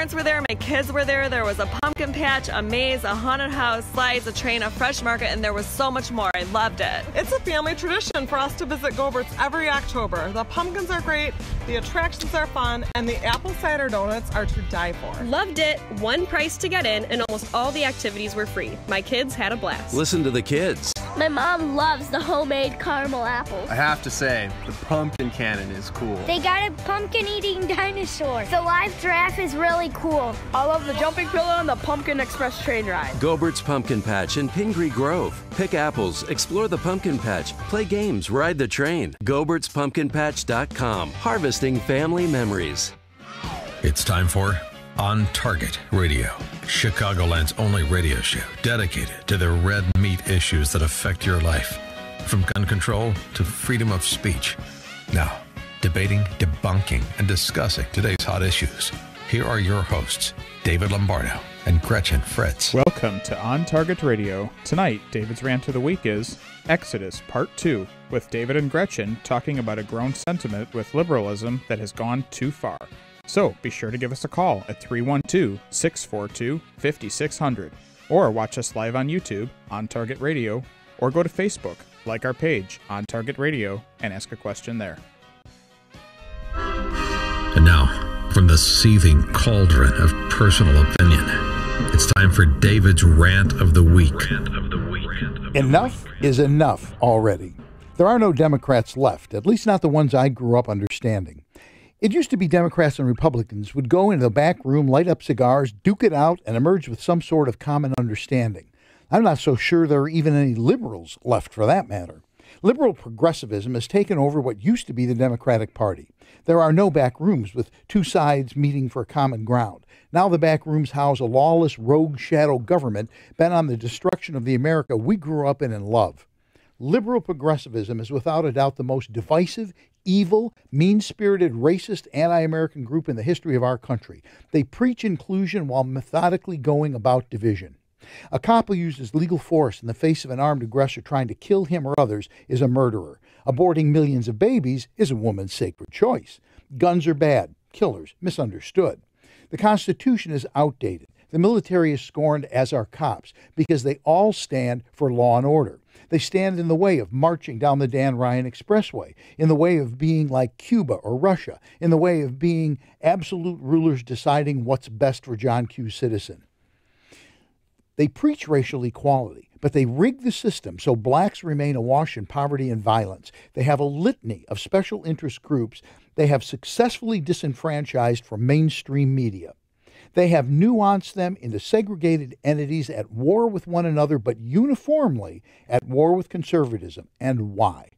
parents were there, my kids were there. There was a pumpkin patch, a maze, a haunted house, slides, a train, a fresh market, and there was so much more. I loved it. It's a family tradition for us to visit Gobert's every October. The pumpkins are great, the attractions are fun, and the apple cider donuts are to die for. Loved it. One price to get in, and almost all the activities were free. My kids had a blast. Listen to the kids. My mom loves the homemade caramel apples. I have to say, the pumpkin cannon is cool. They got a pumpkin-eating dinosaur. The live giraffe is really cool. I love the jumping pillow and the Pumpkin Express train ride. Gobert's Pumpkin Patch in Pingree Grove. Pick apples, explore the pumpkin patch, play games, ride the train. Gobert'sPumpkinPatch.com. Harvesting family memories. It's time for On Target Radio, Chicagoland's only radio show dedicated to the red meat issues that affect your life, from gun control to freedom of speech. Now, debating, debunking, and discussing today's hot issues. Here are your hosts, David Lombardo and Gretchen Fritz. Welcome to On Target Radio. Tonight, David's rant of the week is Exodus Part 2, with David and Gretchen talking about a grown sentiment with liberalism that has gone too far. So be sure to give us a call at 312-642-5600, or watch us live on YouTube, On Target Radio, or go to Facebook, like our page, On Target Radio, and ask a question there. And now, from the seething cauldron of personal opinion, it's time for David's rant of the week. Enough is enough already. There are no Democrats left, at least not the ones I grew up understanding. It used to be Democrats and Republicans would go into the back room, light up cigars, duke it out, and emerge with some sort of common understanding. I'm not so sure there are even any liberals left for that matter. Liberal progressivism has taken over what used to be the Democratic Party. There are no back rooms with two sides meeting for common ground. Now the back rooms house a lawless, rogue shadow government bent on the destruction of the America we grew up in and love. Liberal progressivism is without a doubt the most divisive, evil, mean-spirited, racist, anti-American group in the history of our country. They preach inclusion while methodically going about division. A cop who uses legal force in the face of an armed aggressor trying to kill him or others is a murderer. Aborting millions of babies is a woman's sacred choice. Guns are bad. Killers misunderstood. The Constitution is outdated. The military is scorned, as are cops, because they all stand for law and order. They stand in the way of marching down the Dan Ryan Expressway, in the way of being like Cuba or Russia, in the way of being absolute rulers deciding what's best for John Q. Citizen. They preach racial equality, but they rig the system so blacks remain awash in poverty and violence. They have a litany of special interest groups they have successfully disenfranchised from mainstream media. They have nuanced them into segregated entities at war with one another, but uniformly at war with conservatism. And why?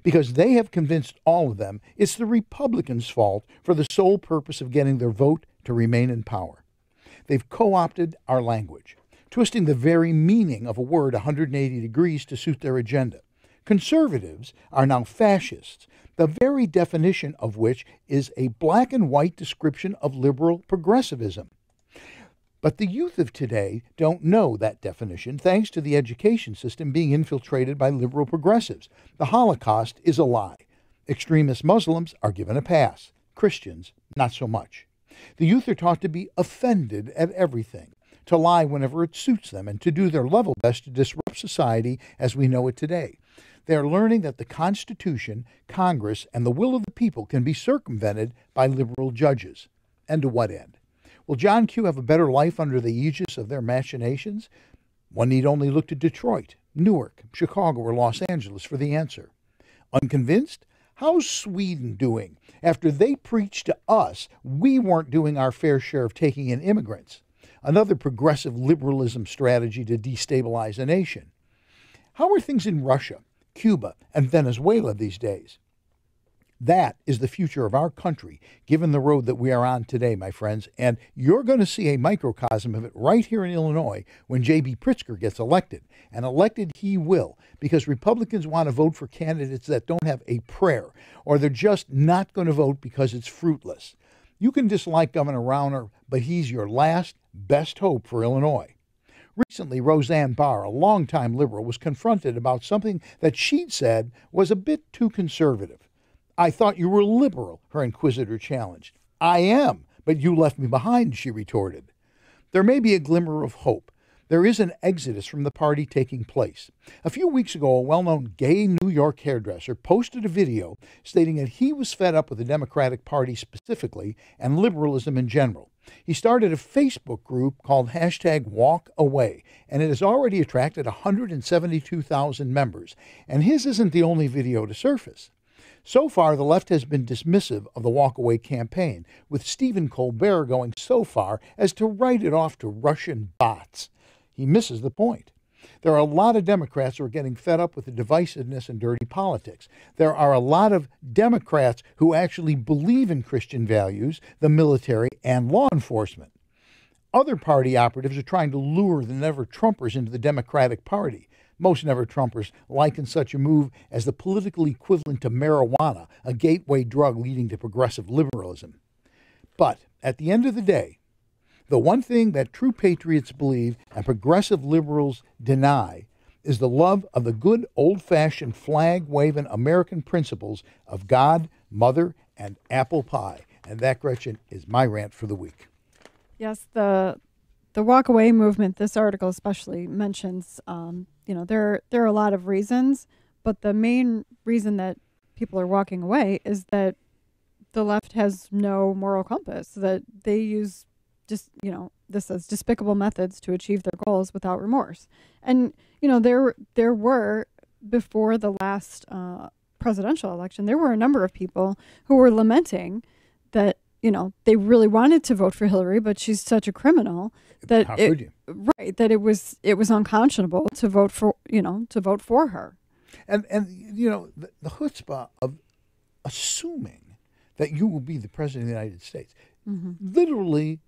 Because they have convinced all of them it's the Republicans' fault for the sole purpose of getting their vote to remain in power. They've co-opted our language, twisting the very meaning of a word 180 degrees to suit their agenda. Conservatives are now fascists, the very definition of which is a black and white description of liberal progressivism. But the youth of today don't know that definition thanks to the education system being infiltrated by liberal progressives. The Holocaust is a lie. Extremist Muslims are given a pass. Christians, not so much. The youth are taught to be offended at everything, to lie whenever it suits them, and to do their level best to disrupt society as we know it today. They are learning that the Constitution, Congress, and the will of the people can be circumvented by liberal judges. And to what end? Will John Q. have a better life under the aegis of their machinations? One need only look to Detroit, Newark, Chicago, or Los Angeles for the answer. Unconvinced? How's Sweden doing? After they preached to us, we weren't doing our fair share of taking in immigrants. Another progressive liberalism strategy to destabilize a nation. How are things in Russia, Cuba, and Venezuela these days? That is the future of our country, given the road that we are on today, my friends, and you're going to see a microcosm of it right here in Illinois when J.B. Pritzker gets elected. And elected he will, because Republicans want to vote for candidates that don't have a prayer, or they're just not going to vote because it's fruitless. You can dislike Governor Rauner, but he's your last, best hope for Illinois. Recently, Roseanne Barr, a longtime liberal, was confronted about something that she'd said was a bit too conservative. I thought you were liberal, her inquisitor challenged. I am, But you left me behind, she retorted. There may be a glimmer of hope. There is an exodus from the party taking place. A few weeks ago, a well-known gay New York hairdresser posted a video stating that he was fed up with the Democratic Party specifically and liberalism in general. He started a Facebook group called #WalkAway, and it has already attracted 172,000 members. And his isn't the only video to surface. So far, the left has been dismissive of the walkaway campaign, with Stephen Colbert going so far as to write it off to Russian bots. He misses the point. There are a lot of Democrats who are getting fed up with the divisiveness and dirty politics. There are a lot of Democrats who actually believe in Christian values, the military, and law enforcement. Other party operatives are trying to lure the never-Trumpers into the Democratic Party. Most never-Trumpers liken such a move as the political equivalent to marijuana, a gateway drug leading to progressive liberalism. But at the end of the day, the one thing that true patriots believe and progressive liberals deny is the love of the good old-fashioned flag-waving American principles of God, mother, and apple pie. And that, Gretchen, is my rant for the week. Yes, the walk-away movement, this article especially mentions, there are a lot of reasons, but the main reason that people are walking away is that the left has no moral compass, that they use this as despicable methods to achieve their goals without remorse. And, there were, before the last presidential election, there were a number of people who were lamenting that, they really wanted to vote for Hillary, but she's such a criminal that it was unconscionable to vote for her. And the chutzpah of assuming that you will be the president of the United States, literally.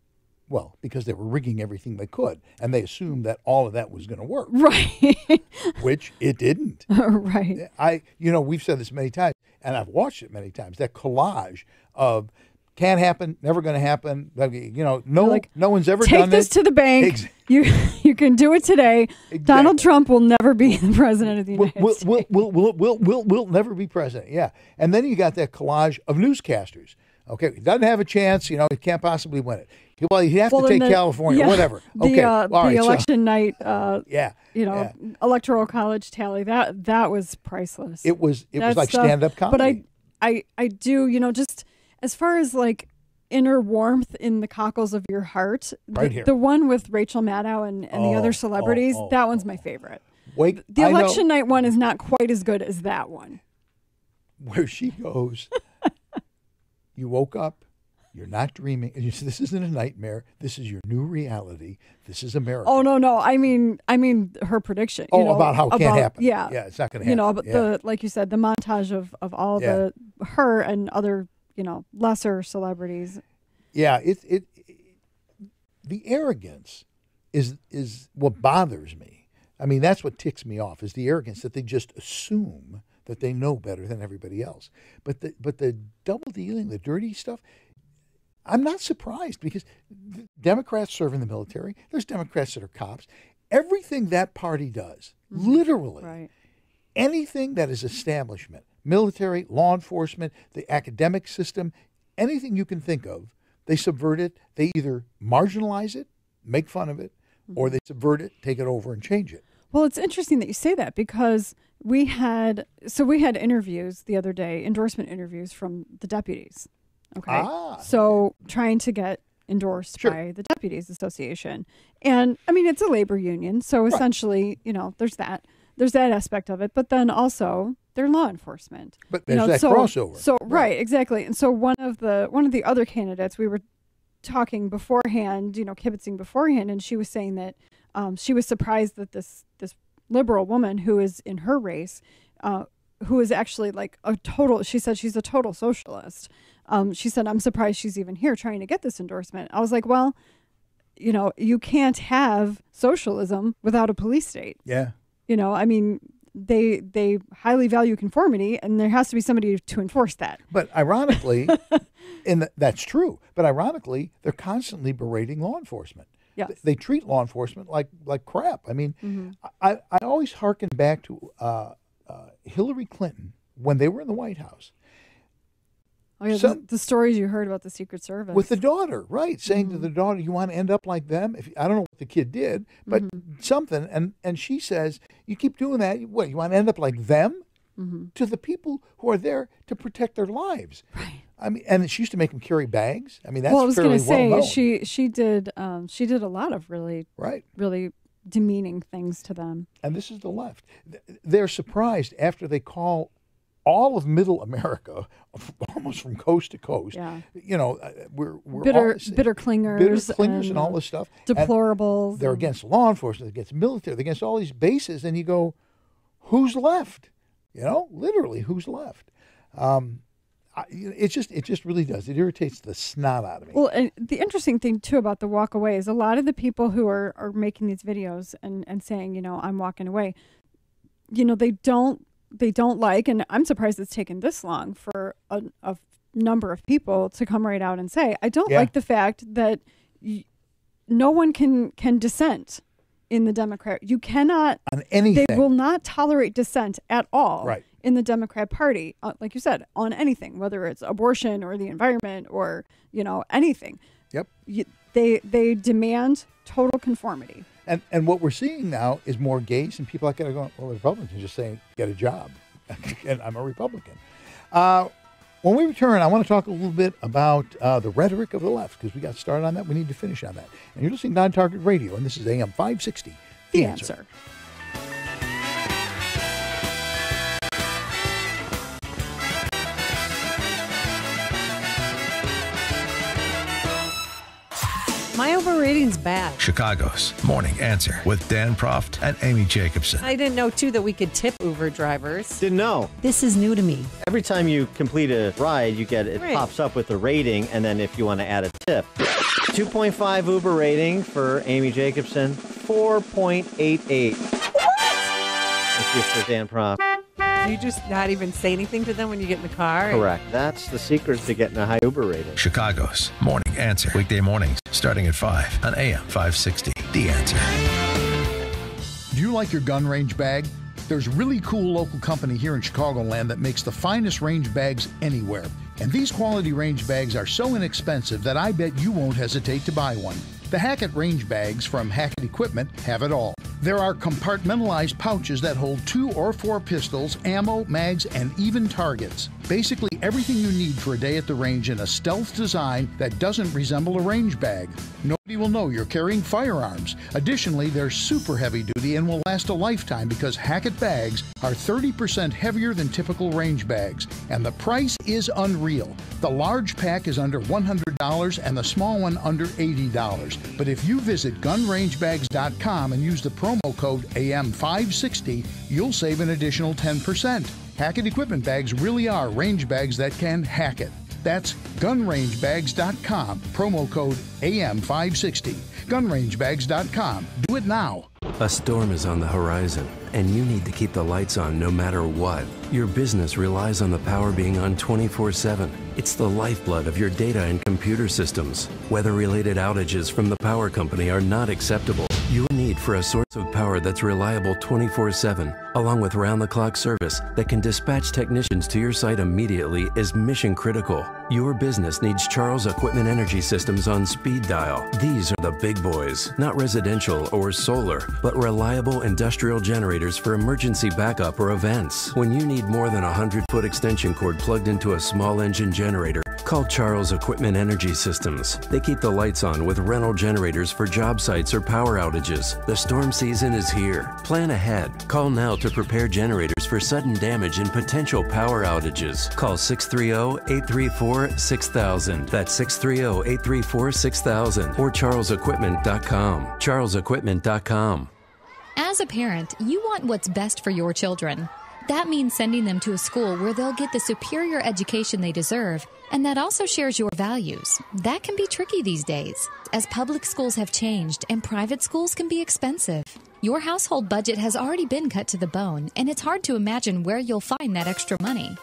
Well, because they were rigging everything they could, and they assumed that all of that was going to work. Right. Which it didn't. Right. We've said this many times, and I've watched it many times, that collage of can't happen, never going to happen, no one's ever done this. Take this to the bank. You can do it today. Exactly. Donald Trump will never be the president of the United States. We'll never be president, yeah. And then you got that collage of newscasters. Okay, he doesn't have a chance, he can't possibly win it. Well, you have to take California, whatever. Okay, the election night, electoral college tally, that was priceless. It was like stand-up comedy. But I do, just as far as like inner warmth in the cockles of your heart, the one with Rachel Maddow and the other celebrities, that one's my favorite. The election night one is not quite as good as that one. Where she goes, you woke up. You're not dreaming. This isn't a nightmare. This is your new reality. This is America. Oh, no. I mean her prediction. About how it can't happen. Yeah. Yeah, it's not going to happen. But like you said, the montage of all her and other, lesser celebrities. Yeah, the arrogance is what bothers me. I mean, that's what ticks me off, is the arrogance that they just assume that they know better than everybody else. But the double dealing, the dirty stuff, I'm not surprised, because Democrats serve in the military. There's Democrats that are cops. Everything that party does, literally, anything that is establishment, military, law enforcement, the academic system, anything you can think of, they subvert it. They either marginalize it, make fun of it, or they subvert it, take it over, and change it. Well, it's interesting that you say that, because we had interviews the other day, endorsement interviews from the deputies. Okay. So trying to get endorsed by the Deputies Association. And I mean, it's a labor union. So essentially, there's that aspect of it. But then also they're law enforcement. But there's that crossover. So right, exactly. And so one of the other candidates, we were talking beforehand, kibitzing beforehand, and she was saying that she was surprised that this liberal woman who is in her race, who is actually like she said she's a total socialist. She said, I'm surprised she's even here trying to get this endorsement. I was like, well, you can't have socialism without a police state. Yeah. I mean, they highly value conformity, and there has to be somebody to enforce that. But ironically, that's true. But ironically, they're constantly berating law enforcement. Yes. They treat law enforcement like crap. I mean, I always hearken back to Hillary Clinton when they were in the White House. Oh, yeah, the stories you heard about the Secret Service. With the daughter, right, saying to the daughter, you want to end up like them? I don't know what the kid did, but something. And she says, you keep doing that, you want to end up like them? To the people who are there to protect their lives. Right. I mean, and she used to make them carry bags. I mean, that's well, I was fairly say, well known. she did a lot of really demeaning things to them. And this is the left. They're surprised after they call all of Middle America, almost from coast to coast. Yeah. You know, we're bitter clingers and all this stuff. Deplorables. And they're against law enforcement, against military, they're against all these bases, and you go, who's left? You know, literally, who's left? It just really does. It irritates the snot out of me. Well, and the interesting thing too about the walk away is a lot of the people who are making these videos and saying, you know, I'm walking away, you know, they don't like, and I'm surprised it's taken this long for a number of people to come right out and say, I don't like the fact that no one can dissent in the Democrat. You cannot on anything. They will not tolerate dissent at all. Right. In the Democrat Party, like you said, on anything, whether it's abortion or the environment or, you know, anything. Yep. They demand total conformity. And what we're seeing now is more gays and people like that are going, well, the Republicans just saying, get a job. And I'm a Republican. When we return, I want to talk a little bit about the rhetoric of the left, because we got started on that. We need to finish on that. And you're listening to On Target Radio, and this is AM 560. The Answer. My overrating's bad. Chicago's Morning Answer with Dan Proft and Amy Jacobson. I didn't know, too, that we could tip Uber drivers. Didn't know. This is new to me. Every time you complete a ride, it pops up with a rating, and then if you want to add a tip. 2.5 Uber rating for Amy Jacobson, 4.88. Thank you for Dan Proft. Do you just not even say anything to them when you get in the car? Correct. That's the secret to getting a high Uber rating. Chicago's Morning Answer. Weekday mornings starting at 5 on AM 560. The Answer. Do you like your gun range bag? There's a really cool local company here in Chicagoland that makes the finest range bags anywhere. And these quality range bags are so inexpensive that I bet you won't hesitate to buy one. The Hackett range bags from Hackett Equipment have it all. There are compartmentalized pouches that hold 2 or 4 pistols, ammo, mags, and even targets. Basically everything you need for a day at the range in a stealth design that doesn't resemble a range bag. Nobody will know you're carrying firearms. Additionally, they're super heavy duty and will last a lifetime because Hackett bags are 30% heavier than typical range bags. And the price is unreal. The large pack is under $100 and the small one under $80. But if you visit gunrangebags.com and use the promo code AM560, you'll save an additional 10%. Hackett Equipment bags really are range bags that can hack it. That's gunrangebags.com, promo code AM560. Gunrangebags.com. Do it now. A storm is on the horizon, and you need to keep the lights on no matter what. Your business relies on the power being on 24/7. It's the lifeblood of your data and computer systems. Weather-related outages from the power company are not acceptable. Your need for a source of power that's reliable 24/7, along with round-the-clock service that can dispatch technicians to your site immediately, is mission critical. Your business needs Charles Equipment Energy Systems on speed dial. These are the big boys, not residential or solar, but reliable industrial generators for emergency backup or events. When you need more than a 100-foot extension cord plugged into a small engine generator, call Charles Equipment Energy Systems. They keep the lights on with rental generators for job sites or power outages. The storm season is here. Plan ahead. Call now to prepare generators for sudden damage and potential power outages. Call 630-834-6000. That's 630-834-6000 or charlesequipment.com. charlesequipment.com. As a parent, you want what's best for your children. That means sending them to a school where they'll get the superior education they deserve, and that also shares your values. That can be tricky these days, as public schools have changed and private schools can be expensive. Your household budget has already been cut to the bone, and it's hard to imagine where you'll find that extra money.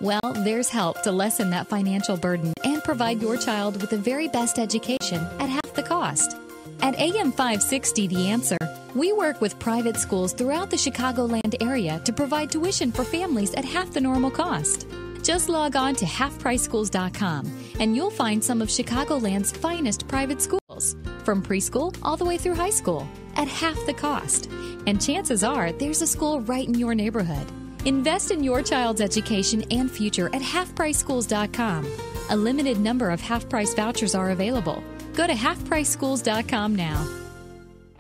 Well, there's help to lessen that financial burden and provide your child with the very best education at half the cost. At AM 560, The Answer, we work with private schools throughout the Chicagoland area to provide tuition for families at half the normal cost. Just log on to halfpriceschools.com and you'll find some of Chicagoland's finest private schools, from preschool all the way through high school, at half the cost. And chances are there's a school right in your neighborhood. Invest in your child's education and future at halfpriceschools.com. A limited number of half-price vouchers are available. Go to halfpriceschools.com now.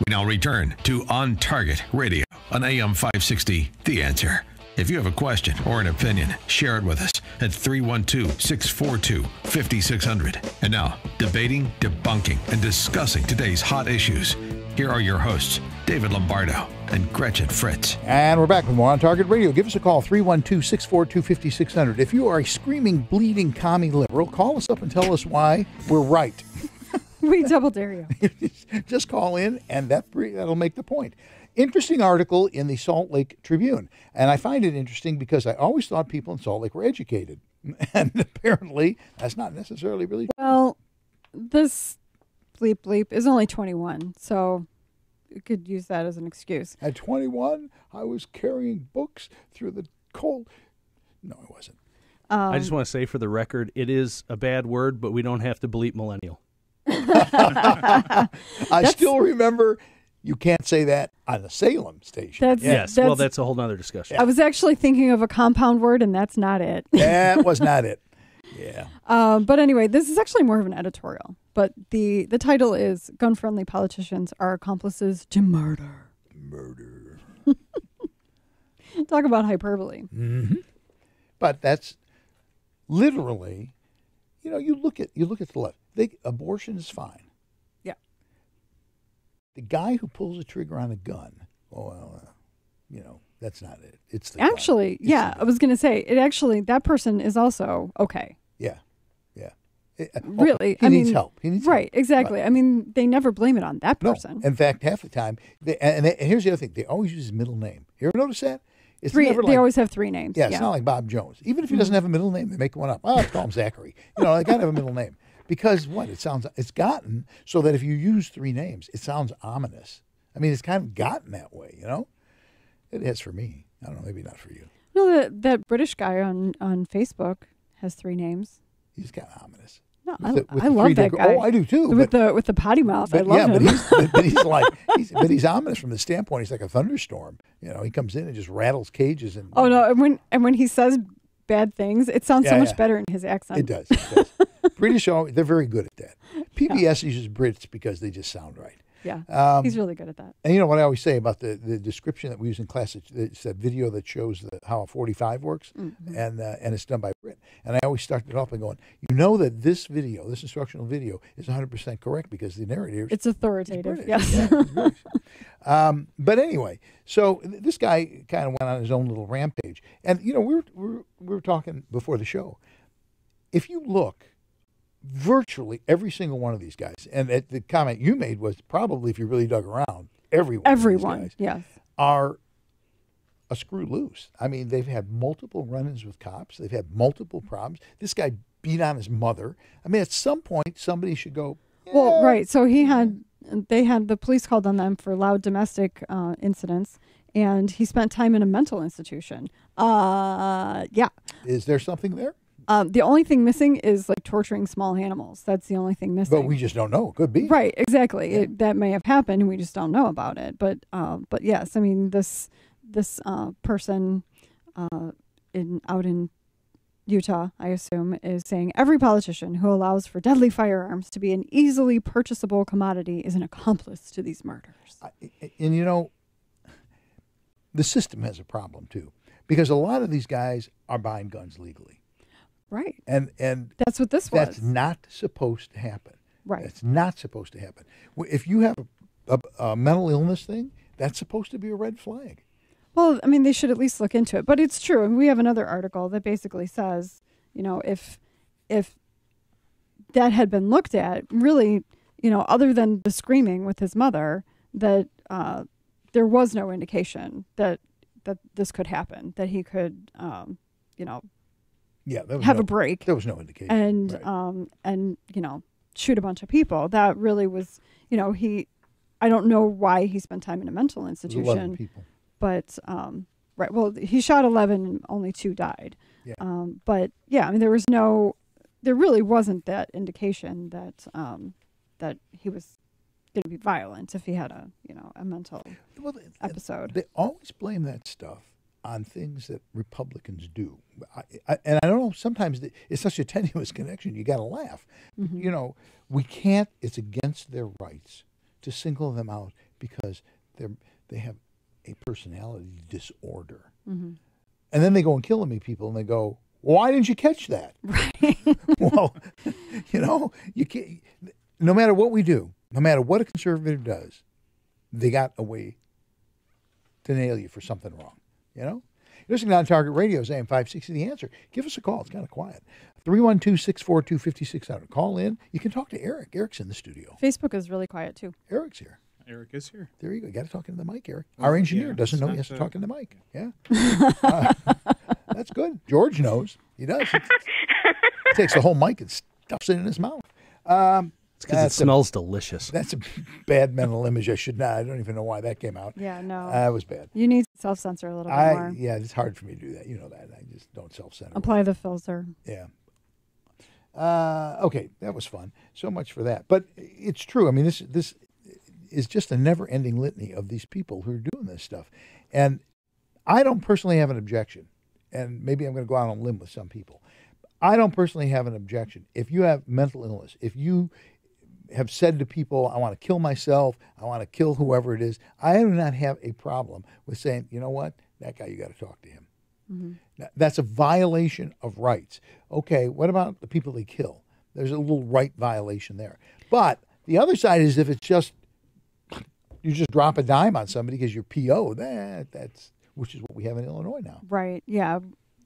We now return to On Target Radio on AM 560, The Answer. If you have a question or an opinion, share it with us at 312-642-5600. And now, debating, debunking, and discussing today's hot issues. Here are your hosts, David Lombardo and Gretchen Fritz. And we're back with more On Target Radio. Give us a call, 312-642-5600. If you are a screaming, bleeding commie liberal, call us up and tell us why we're right. We double dare you. Just call in, and that'll make the point. Interesting article in the Salt Lake Tribune. And I find it interesting because I always thought people in Salt Lake were educated. And apparently, that's not necessarily really true. Well, this bleep is only 21, so you could use that as an excuse. At 21, I was carrying books through the cold. No, I wasn't. I just want to say for the record, it is a bad word, but we don't have to bleep millennial. I still remember you can't say that on the Salem station. That's a whole nother discussion. I was actually thinking of a compound word, and that's not it. That was not it. Yeah. But anyway, this is actually more of an editorial. But the title is Gun-Friendly Politicians Are Accomplices to Murder. Talk about hyperbole. Mm-hmm. But that's literally, you look at the left. Abortion is fine. Yeah. The guy who pulls the trigger on a gun, that's not it. It's the actually, gun. I was going to say that person is also okay. Yeah. Really, he needs help. He needs right, help. Exactly. Right. I mean, they never blame it on that person. No. In fact, half the time, and here's the other thing: they always use his middle name. You ever notice that? It's they never always have three names. Yeah, it's not like Bob Jones. Even if he doesn't have a middle name, they make one up. Oh, let's call him Zachary. They got to have a middle name. Because it's gotten so that if you use three names, it sounds ominous. I mean, it's kind of gotten that way, It is for me. I don't know, maybe not for you. No, that British guy on Facebook has three names. He's kind of ominous. No, I love that guy. Oh, I do too. With the potty mouth, I love him. But he's ominous from the standpoint. He's like a thunderstorm. He comes in and just rattles cages and. Oh no! And when he says bad things, it sounds so much better in his accent. It does. British, they're very good at that. PBS uses Brits because they just sound right. Yeah, he's really good at that. And you know what I always say about the description that we use in class? It's that video that shows how a 45 works, and it's done by Brit. And I always start it off by going, that this instructional video, is 100% correct because the narrator it's authoritative. Yes. Yeah, but anyway, so this guy kind of went on his own little rampage, and we were talking before the show. If you look. Virtually every single one of these guys, and the comment you made was probably if you really dug around, everyone of these guys yes, are a screw loose. I mean, they've had multiple run-ins with cops. They've had multiple problems. This guy beat on his mother. I mean, at some point, somebody should go. Well, right. So they had the police called on them for loud domestic incidents, and he spent time in a mental institution. Yeah. Is there something there? The only thing missing is like torturing small animals. That's the only thing missing. But we just don't know. It could be. Right, exactly. Yeah. That may have happened, and we just don't know about it. But yes, I mean this person out in Utah, I assume, is saying every politician who allows for deadly firearms to be an easily purchasable commodity is an accomplice to these murders. And the system has a problem too, because a lot of these guys are buying guns legally. Right. And that's what this was. That's not supposed to happen. Right. That's not supposed to happen. If you have a mental illness thing, that's supposed to be a red flag. Well, I mean, they should at least look into it. But it's true. And we have another article that basically says, if that had been looked at, really, other than the screaming with his mother, that there was no indication that this could happen, that he could, have a break. There was no indication. And, right. And shoot a bunch of people. That really was, I don't know why he spent time in a mental institution. 11 people. But, right, well, he shot 11 and only 2 died. Yeah. But yeah, I mean, there really wasn't that indication that that he was going to be violent if he had a mental episode. They always blame that stuff on things that Republicans do. And I don't know, sometimes it's such a tenuous connection, you got to laugh. Mm-hmm. We can't, it's against their rights to single them out because they have a personality disorder. Mm-hmm. And then they go and kill people, and they go, why didn't you catch that? Right. Well, you can't, no matter what we do, no matter what a conservative does, they got a way to nail you for something wrong. You're listening on Target Radio, AM 560 The Answer. Give us a call. It's kind of quiet. 312-642-5600. Call in. You can talk to Eric. Eric's in the studio. Facebook is really quiet, too. Eric's here. Eric is here. There you go. You got to talk into the mic, Eric. Our engineer doesn't know he has to talk into the mic. Yeah. That's good. George knows. He does. He takes the whole mic and stuffs it in his mouth. It's because it smells delicious. That's a bad mental image. I don't even know why that came out. Yeah, no. That was bad. You need to self-censor a little bit more. Yeah, it's hard for me to do that. You know that. I just don't self-censor. Apply the filter. Yeah. Okay, that was fun. So much for that. But it's true. I mean, this is just a never-ending litany of these people who are doing this stuff. And I don't personally have an objection. And maybe I'm going to go out on a limb with some people. I don't personally have an objection. If you have mental illness, if you have said to people, I want to kill myself, I want to kill whoever it is, I do not have a problem with saying, you know what, that guy, you got to talk to him. Mm-hmm. That's a violation of rights. Okay, what about the people they kill? There's a little right violation there. But the other side is if it's just, you just drop a dime on somebody because you're PO, that's which is what we have in Illinois now. Right, yeah.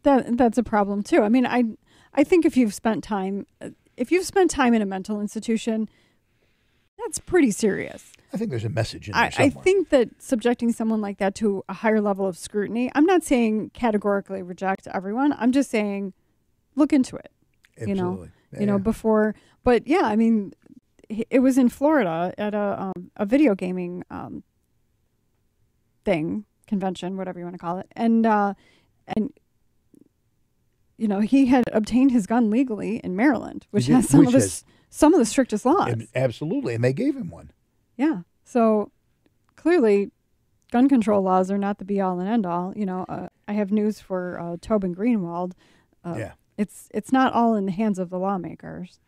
That's a problem too. I mean, I think if you've spent time in a mental institution, that's pretty serious. I think there's a message in there somewhere. I think that subjecting someone like that to a higher level of scrutiny, I'm not saying categorically reject everyone. I'm just saying look into it. Absolutely. Before. But yeah, I mean, it was in Florida at a video gaming convention, whatever you want to call it. And he had obtained his gun legally in Maryland, which has some of the strictest laws. Absolutely, and they gave him one. Yeah. So clearly, gun control laws are not the be-all and end-all. I have news for Tobin Greenwald. It's not all in the hands of the lawmakers.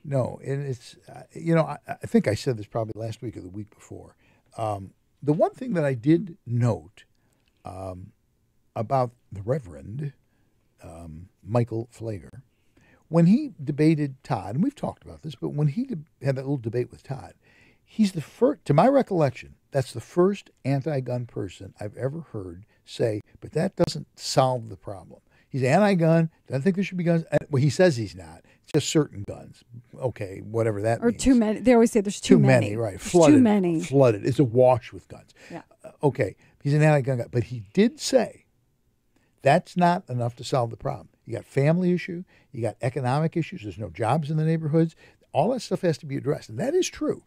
No, and it's, I think I said this probably last week or the week before. The one thing that I did note about the Reverend Michael Flager, when he debated Todd, and we've talked about this, but when he had that little debate with Todd, he's the first, to my recollection, that's the first anti-gun person I've ever heard say, but that doesn't solve the problem. He's anti-gun, doesn't think there should be guns. Well, he says he's not. It's just certain guns. Okay, whatever that means. Or too many. They always say there's too many. Right. There's Flooded. too many. Flooded. It's awash with guns. Yeah. Okay, he's an anti-gun guy. But he did say that's not enough to solve the problem. You got family issue. You got economic issues. There's no jobs in the neighborhoods. All that stuff has to be addressed. And that is true.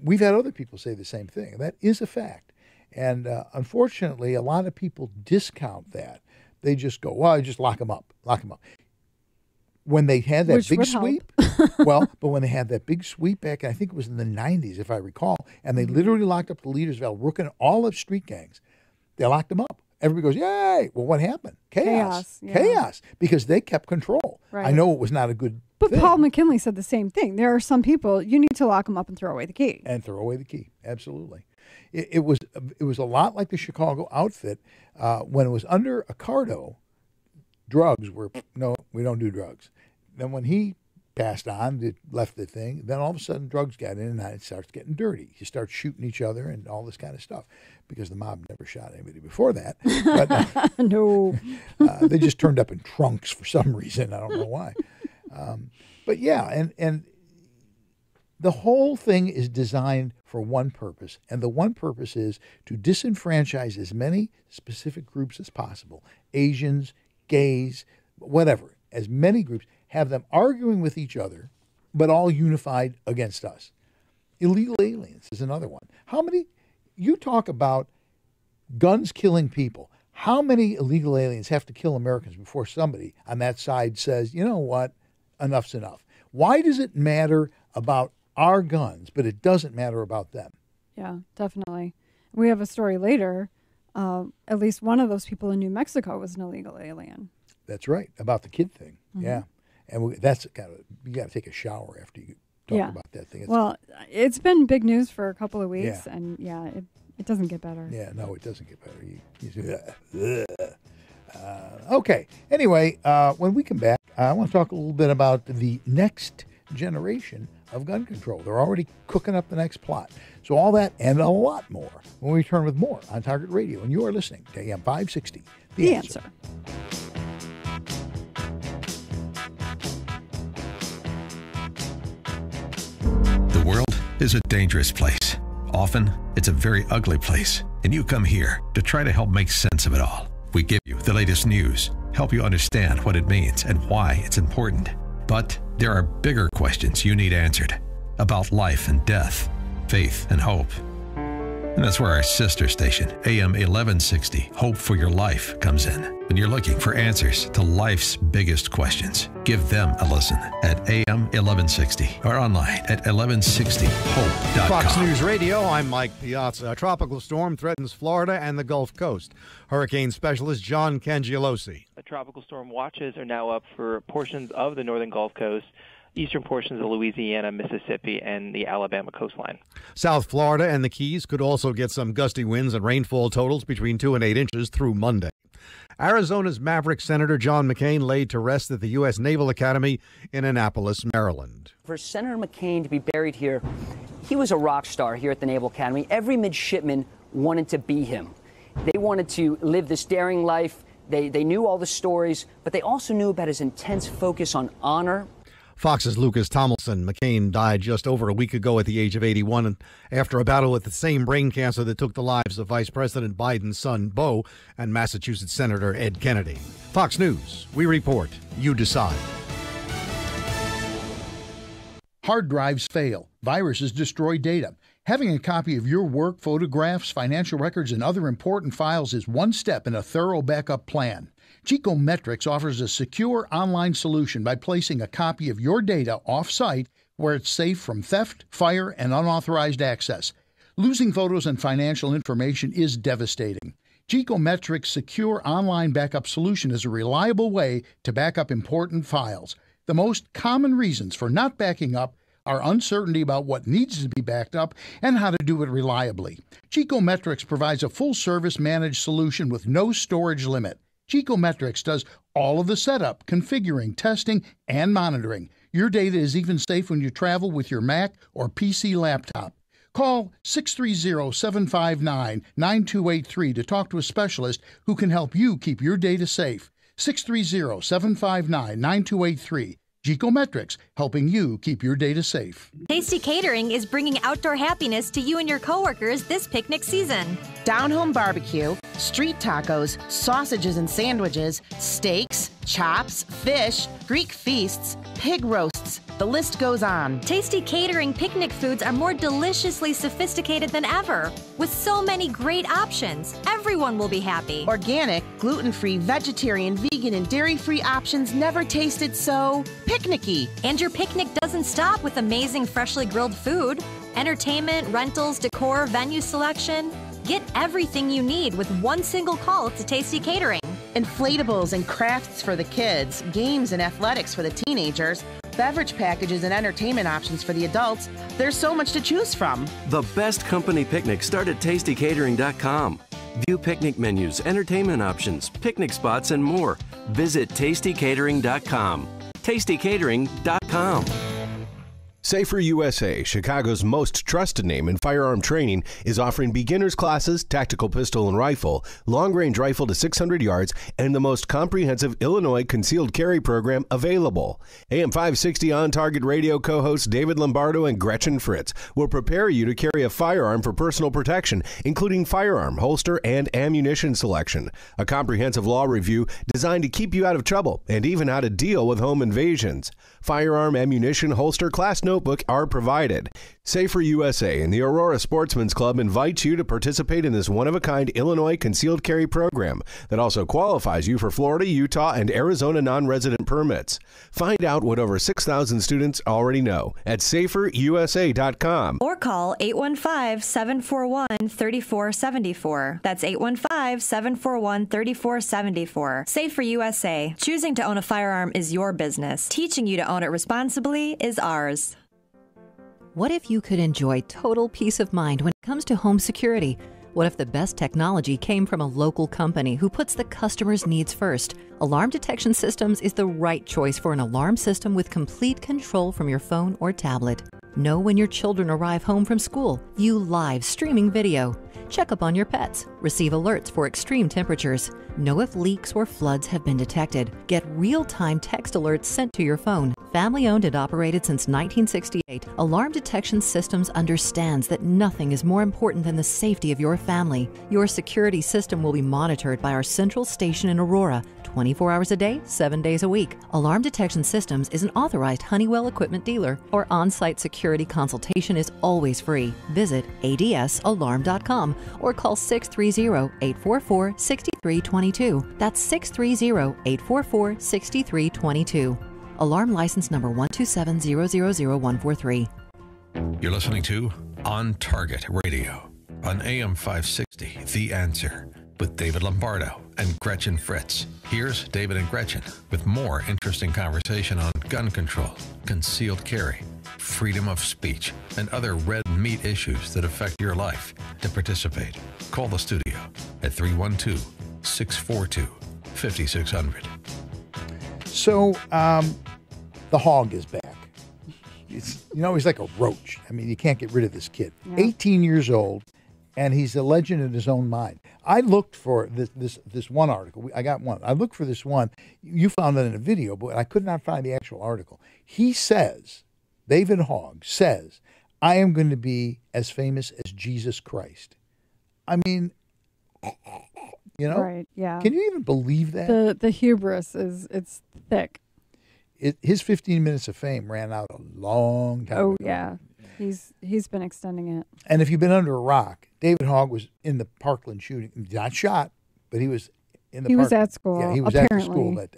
We've had other people say the same thing. That is a fact. And unfortunately, a lot of people discount that. They just go, well, just lock them up. When they had that big sweep, but when they had that big sweep back, I think it was in the 90s, if I recall, and they literally locked up the leaders of El Rook and all of street gangs. They locked them up. Everybody goes, yay. Well, what happened? Chaos. Because they kept control. Right. I know it was not a good thing. Paul McKinley said the same thing. There are some people, you need to lock them up and throw away the key. Absolutely. It was a lot like the Chicago outfit when it was under Accardo. Drugs were, no, we don't do drugs. Then when he passed on, left the thing, then all of a sudden drugs got in and it starts getting dirty. You start shooting each other and all this kind of stuff because the mob never shot anybody before that. But, no. They just turned up in trunks for some reason. I don't know why. But yeah, and the whole thing is designed for one purpose, and the one purpose is to disenfranchise as many specific groups as possible. Asians, gays, whatever, as many groups, have them arguing with each other, but all unified against us. Illegal aliens is another one. You talk about guns killing people. How many illegal aliens have to kill Americans before somebody on that side says, you know what, enough's enough? Why does it matter about our guns, but it doesn't matter about them? Yeah, definitely. We have a story later. At least one of those people in New Mexico was an illegal alien. That's right, about the kid thing. Mm-hmm. Yeah. And that's kind of, you got to take a shower after you talk about that thing. It's been big news for a couple of weeks, and it doesn't get better. Yeah, no, it doesn't get better. Okay. Anyway, when we come back, I want to talk a little bit about the next generation of gun control. They're already cooking up the next plot. So all that and a lot more when we return with more on Target Radio. And you are listening to AM 560, The Answer. The world is a dangerous place. Often, it's a very ugly place. And you come here to try to help make sense of it all. We give you the latest news, help you understand what it means and why it's important. But there are bigger questions you need answered about life and death, faith and hope. And that's where our sister station, AM 1160, Hope for Your Life, comes in. When you're looking for answers to life's biggest questions, give them a listen at AM 1160 or online at 1160hope.com. Fox News Radio, I'm Mike Piazza. A tropical storm threatens Florida and the Gulf Coast. Hurricane specialist John Cangialosi. Tropical storm watches are now up for portions of the northern Gulf Coast, eastern portions of Louisiana, Mississippi, and the Alabama coastline. South Florida and the Keys could also get some gusty winds and rainfall totals between 2 and 8 inches through Monday. Arizona's Maverick Senator John McCain laid to rest at the U.S. Naval Academy in Annapolis, Maryland. For Senator McCain to be buried here, he was a rock star here at the Naval Academy. Every midshipman wanted to be him. They wanted to live this daring life. They knew all the stories, but they also knew about his intense focus on honor. Fox's Lucas Tomlinson. McCain died just over a week ago at the age of 81 after a battle with the same brain cancer that took the lives of Vice President Biden's son, Beau, and Massachusetts Senator Ed Kennedy. Fox News, we report, you decide. Hard drives fail. Viruses destroy data. Having a copy of your work, photographs, financial records, and other important files is one step in a thorough backup plan. Geekometrics offers a secure online solution by placing a copy of your data off-site where it's safe from theft, fire, and unauthorized access. Losing photos and financial information is devastating. Geekometrics' secure online backup solution is a reliable way to back up important files. The most common reasons for not backing up are uncertainty about what needs to be backed up and how to do it reliably. Geekometrics provides a full-service managed solution with no storage limit. Geekometrics does all of the setup, configuring, testing, and monitoring. Your data is even safe when you travel with your Mac or PC laptop. Call 630-759-9283 to talk to a specialist who can help you keep your data safe. 630-759-9283. Geekometrics, helping you keep your data safe. Tasty Catering is bringing outdoor happiness to you and your coworkers this picnic season. Down-home barbecue, street tacos, sausages and sandwiches, steaks, chops, fish, Greek feasts, pig roasts. The list goes on. Tasty Catering picnic foods are more deliciously sophisticated than ever. With so many great options, everyone will be happy. Organic, gluten-free, vegetarian, vegan, and dairy-free options never tasted so picnicky. And your picnic doesn't stop with amazing freshly grilled food. Entertainment, rentals, decor, venue selection. Get everything you need with one single call to Tasty Catering. Inflatables and crafts for the kids, games and athletics for the teenagers, beverage packages and entertainment options for the adults. There's so much to choose from. The best company picnics start at tastycatering.com. View picnic menus, entertainment options, picnic spots, and more. Visit tastycatering.com. tastycatering.com. Safer USA, Chicago's most trusted name in firearm training, is offering beginners classes, tactical pistol and rifle, long-range rifle to 600 yards, and the most comprehensive Illinois concealed carry program available. AM 560 On Target Radio co-hosts David Lombardo and Gretchen Fritz will prepare you to carry a firearm for personal protection, including firearm, holster, and ammunition selection. A comprehensive law review designed to keep you out of trouble and even how to deal with home invasions. Firearm, ammunition, holster, class no notebook are provided. Safer USA and the Aurora Sportsman's Club invites you to participate in this one-of-a-kind Illinois concealed carry program that also qualifies you for Florida, Utah, and Arizona non-resident permits. Find out what over 6,000 students already know at saferusa.com. Or call 815-741-3474. That's 815-741-3474. Safer USA. Choosing to own a firearm is your business. Teaching you to own it responsibly is ours. What if you could enjoy total peace of mind when it comes to home security? What if the best technology came from a local company who puts the customer's needs first? Alarm Detection Systems is the right choice for an alarm system with complete control from your phone or tablet. Know when your children arrive home from school. View live streaming video. Check up on your pets. Receive alerts for extreme temperatures. Know if leaks or floods have been detected. Get real-time text alerts sent to your phone. Family owned and operated since 1968, Alarm Detection Systems understands that nothing is more important than the safety of your family. Your security system will be monitored by our central station in Aurora, 24 hours a day, 7 days a week. Alarm Detection Systems is an authorized Honeywell equipment dealer. Our on-site security consultation is always free. Visit adsalarm.com or call 630-844-6322. That's 630-844-6322. Alarm license number 127000143. You're listening to On Target Radio on AM 560, The Answer, with David Lombardo and Gretchen Fritz. Here's David and Gretchen with more interesting conversation on gun control, concealed carry, freedom of speech, and other red meat issues that affect your life. To participate, call the studio at 312-642-5600. So, the hog is back. He's like a roach. I mean, you can't get rid of this kid. Yeah. 18 years old, and he's a legend in his own mind. I looked for this one article. I got one. I looked for this one. You found it in a video, but I could not find the actual article. He says, David Hogg says, I am going to be as famous as Jesus Christ. I mean, Right, yeah. Can you even believe that? The hubris it's thick. His 15 minutes of fame ran out a long time ago. Oh, yeah. He's been extending it. And if you've been under a rock, David Hogg was in the Parkland shooting. Not shot, but he was in the He was at school, Yeah, he was apparently. at the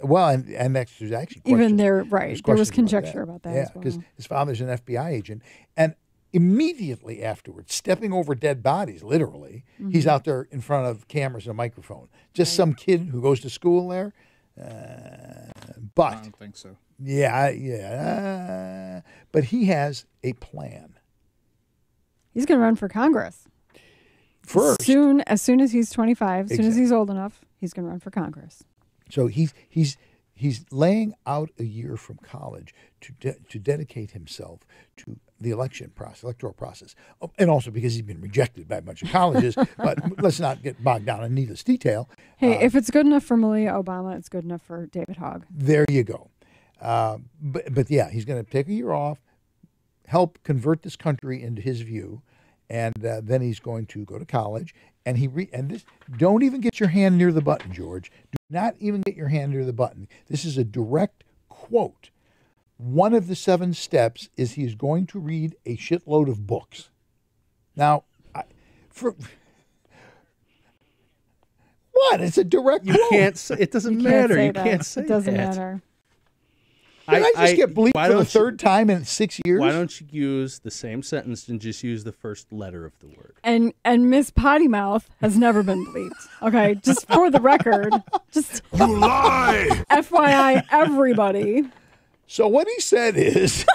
school. And there's actually even there, right. There was conjecture about that as well. because his father's an FBI agent. And immediately afterwards, stepping over dead bodies, literally, he's out there in front of cameras and a microphone. Just some kid who goes to school there. But I don't think so. Yeah. But he has a plan. He's going to run for Congress. First. As soon as he's 25, as soon as he's old enough, he's going to run for Congress. So he's laying out a year from college to dedicate himself to the electoral process. Oh, and also because he's been rejected by a bunch of colleges. But let's not get bogged down in needless detail. Hey, if it's good enough for Malia Obama, it's good enough for David Hogg. There you go. But yeah, he's going to take a year off, help convert this country into his view, and then he's going to go to college. And don't even get your hand near the button, George. Do not even get your hand near the button. This is a direct quote. One of the 7 steps is he's going to read a shitload of books. Now, what? It's a direct quote. You can't say, it doesn't matter. You can't say it doesn't matter. Did I just get bleeped for the third time in 6 years? Why don't you use the same sentence and just use the first letter of the word? And Miss Potty Mouth has never been bleeped. Okay, just for the record. Just you lie! FYI, everybody. So what he said is,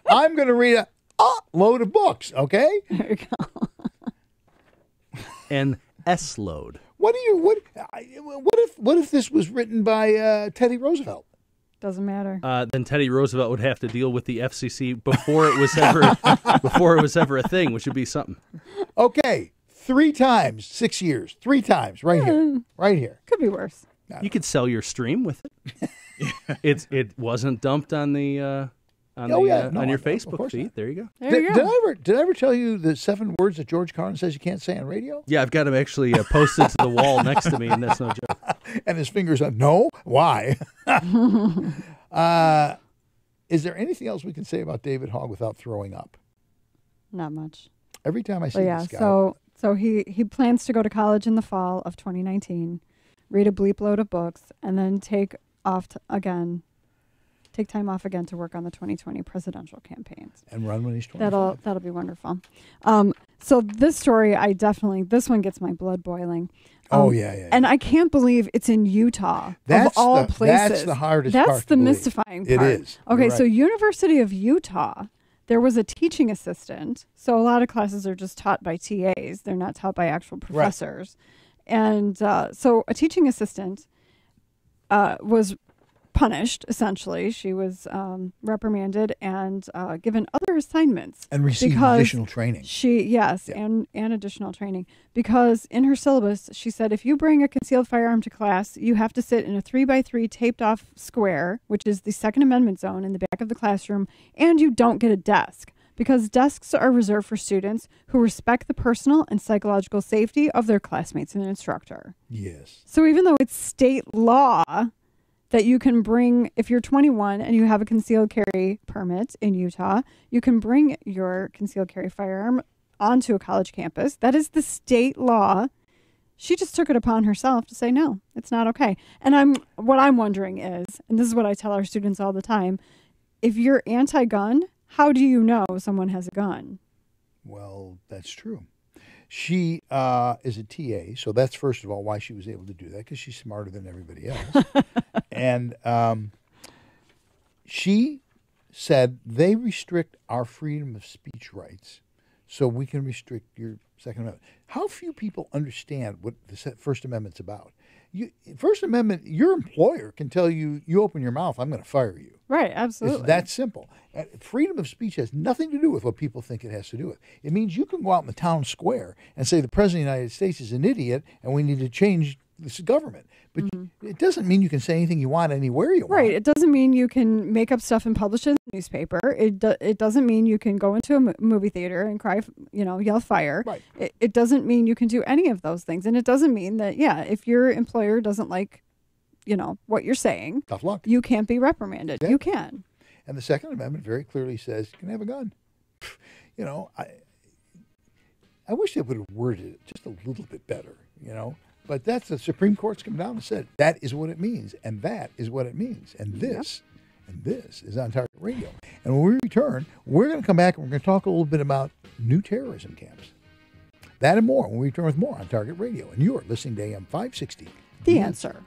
I'm going to read a load of books, okay? There you go. An S-load. What if this was written by Teddy Roosevelt? Doesn't matter. Then Teddy Roosevelt would have to deal with the FCC before it was ever a thing, which would be something. Okay, 3 times, 6 years, 3 times, right here. Could be worse. You could sell your stream with it. It wasn't dumped on the on your Facebook feed. There you go. Did I ever tell you the 7 words that George Carlin says you can't say on radio? Yeah, I've got him actually posted to the wall next to me, and that's no joke. And his fingers on no. Why? Is there anything else we can say about David Hogg without throwing up? Not much. Every time I see this guy. So he plans to go to college in the fall of 2019, read a bleep load of books, and then take time off again to work on the 2020 presidential campaigns. And run when he's 25. That'll be wonderful. So this story, this one gets my blood boiling. Yeah. And I can't believe it's in Utah, of all places. That's the hardest part. That's the mystifying part. It is. Okay, You're so right. University of Utah, there was a teaching assistant. So a lot of classes are just taught by TAs. They're not taught by actual professors. Right. And so a teaching assistant was punished, essentially. She was reprimanded and given other assignments. And received additional training. And additional training. Because in her syllabus, she said, if you bring a concealed firearm to class, you have to sit in a 3x3 taped off square, which is the Second Amendment zone in the back of the classroom, and you don't get a desk. Because desks are reserved for students who respect the personal and psychological safety of their classmates and instructor. Yes. So even though it's state law that you can bring, if you're 21 and you have a concealed carry permit in Utah, you can bring your concealed carry firearm onto a college campus. That is the state law. She just took it upon herself to say, no, it's not okay. And what I'm wondering is, and this is what I tell our students all the time, if you're anti-gun, how do you know someone has a gun? Well, that's true. She is a TA, so that's first of all why she was able to do that, because she's smarter than everybody else. And she said they restrict our freedom of speech rights, so we can restrict your Second Amendment. How few people understand what the First Amendment's about? First Amendment, your employer can tell you, you open your mouth, I'm going to fire you. Right, absolutely. It's that simple. Freedom of speech has nothing to do with what people think it has to do with. It means you can go out in the town square and say the President of the United States is an idiot and we need to change this government. But it doesn't mean you can say anything you want anywhere you want. Right. It doesn't mean you can make up stuff and publish it in the newspaper. It doesn't mean you can go into a movie theater and cry, yell fire. Right. It doesn't mean you can do any of those things. And it doesn't mean that, if your employer doesn't like, what you're saying, tough luck. You can't be reprimanded. Yeah. You can. And the Second Amendment very clearly says you can have a gun. I wish they would have worded it just a little bit better, But that's the Supreme Court's come down and said that is what it means, and that is what it means, and this is on Target Radio. And when we return, we're going to come back and we're going to talk a little bit about new terrorism camps. That and more when we return with more on Target Radio. And you're listening to AM 560. The Answer.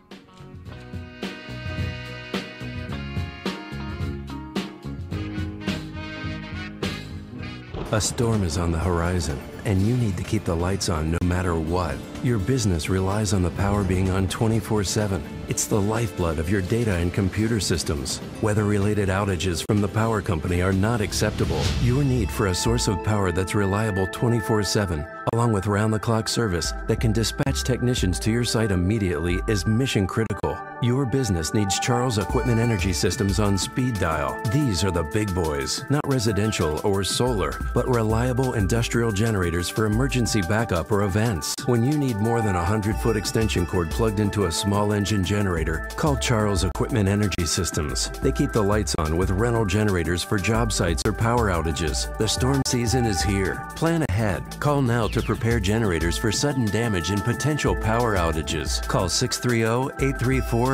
A storm is on the horizon, and you need to keep the lights on no matter what. Your business relies on the power being on 24/7. It's the lifeblood of your data and computer systems. Weather-related outages from the power company are not acceptable. Your need for a source of power that's reliable 24/7, along with round-the-clock service that can dispatch technicians to your site immediately, is mission critical. Your business needs Charles Equipment Energy Systems on speed dial. These are the big boys, not residential or solar, but reliable industrial generators for emergency backup or events. When you need more than a 100-foot extension cord plugged into a small engine generator, call Charles Equipment Energy Systems. They keep the lights on with rental generators for job sites or power outages. The storm season is here. Plan ahead. Call now to prepare generators for sudden damage and potential power outages. Call 630-834-6000.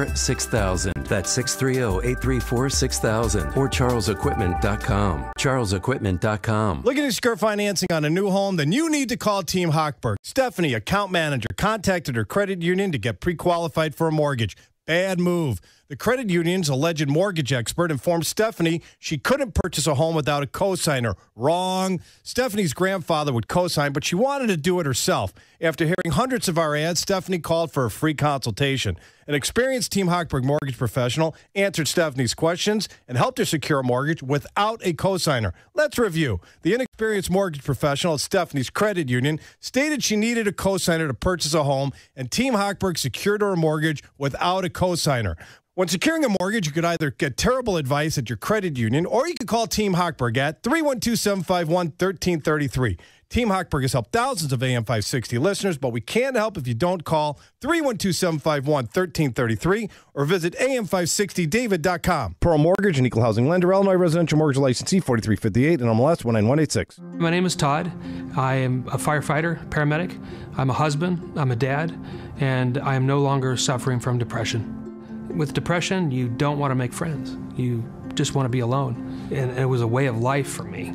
That's 630-834-6000 or charlesequipment.com. charlesequipment.com. Looking to secure financing on a new home? Then you need to call Team Hochberg. Stephanie, account manager, contacted her credit union to get pre-qualified for a mortgage. Bad move. The credit union's alleged mortgage expert informed Stephanie she couldn't purchase a home without a cosigner. Wrong. Stephanie's grandfather would cosign, but she wanted to do it herself. After hearing hundreds of our ads, Stephanie called for a free consultation. An experienced Team Hochberg mortgage professional answered Stephanie's questions and helped her secure a mortgage without a cosigner. Let's review. The inexperienced mortgage professional at Stephanie's credit union stated she needed a cosigner to purchase a home, and Team Hochberg secured her a mortgage without a cosigner. When securing a mortgage, you could either get terrible advice at your credit union, or you could call Team Hochberg at 312-751-1333. Team Hochberg has helped thousands of AM 560 listeners, but we can't help if you don't call 312-751-1333 or visit am560david.com. Pearl Mortgage, an equal housing lender, Illinois residential mortgage licensee 4358 and MLS 19186. My name is Todd. I am a firefighter, paramedic. I'm a husband, I'm a dad, and I am no longer suffering from depression. With depression, you don't want to make friends. You just want to be alone. And it was a way of life for me.